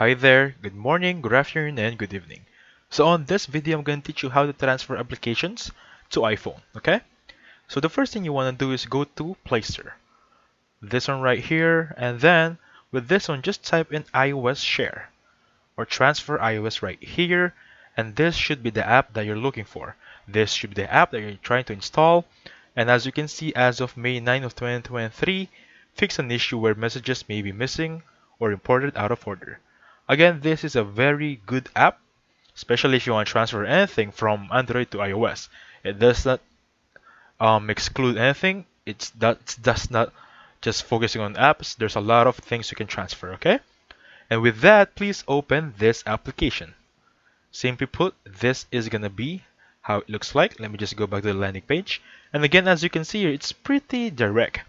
Hi there, good morning, good afternoon, and good evening. So on this video, I'm going to teach you how to transfer applications to iPhone, okay? So the first thing you want to do is go to Play Store. This one right here, and then with this one, just type in iOS Share or Transfer iOS right here, and this should be the app that you're looking for. This should be the app that you're trying to install, and as you can see, as of May 9 of 2023, fix an issue where messages may be missing or imported out of order. Again, this is a very good app, especially if you want to transfer anything from Android to iOS. It does not exclude anything. It does not just focusing on apps. There's a lot of things you can transfer, okay? And with that, please open this application. Simply put, this is gonna be how it looks like. Let me just go back to the landing page. And again, as you can see here, it's pretty direct.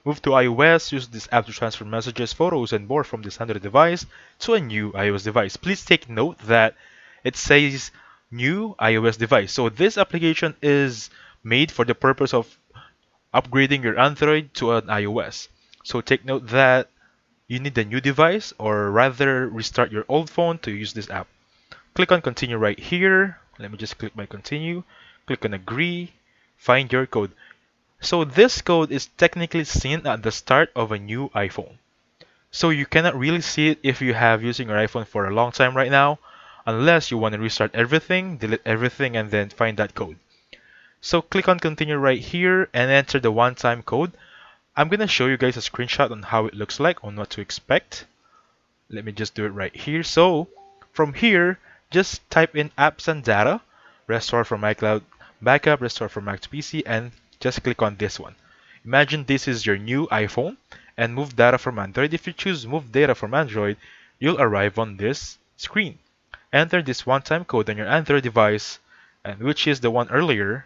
Move to iOS, use this app to transfer messages, photos, and more from this Android device to a new iOS device. Please take note that it says new iOS device. So this application is made for the purpose of upgrading your Android to an iOS. So take note that you need a new device, or rather restart your old phone to use this app. Click on continue right here. Let me just click my continue. Click on agree. Find your code. So this code is technically seen at the start of a new iPhone. So you cannot really see it if you have using your iPhone for a long time right now, unless you want to restart everything, delete everything, and then find that code. So click on continue right here and enter the one-time code. I'm going to show you guys a screenshot on how it looks like, on what to expect. Let me just do it right here. So from here, just type in apps and data, restore from iCloud backup, restore from Mac to PC, and just click on this one. Imagine this is your new iPhone and move data from Android. If you choose move data from Android, you'll arrive on this screen. Enter this one-time code on your Android device, and which is the one earlier.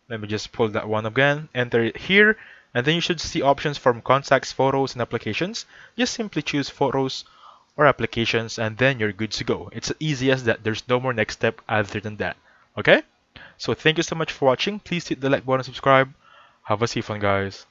Let me just pull that one again, enter it here, and then you should see options from contacts, photos, and applications. Just simply choose photos or applications, and then you're good to go. It's as easy as that. There's no more next step other than that. Okay? So thank you so much for watching. Please hit the like button and subscribe. Have a safe one, guys.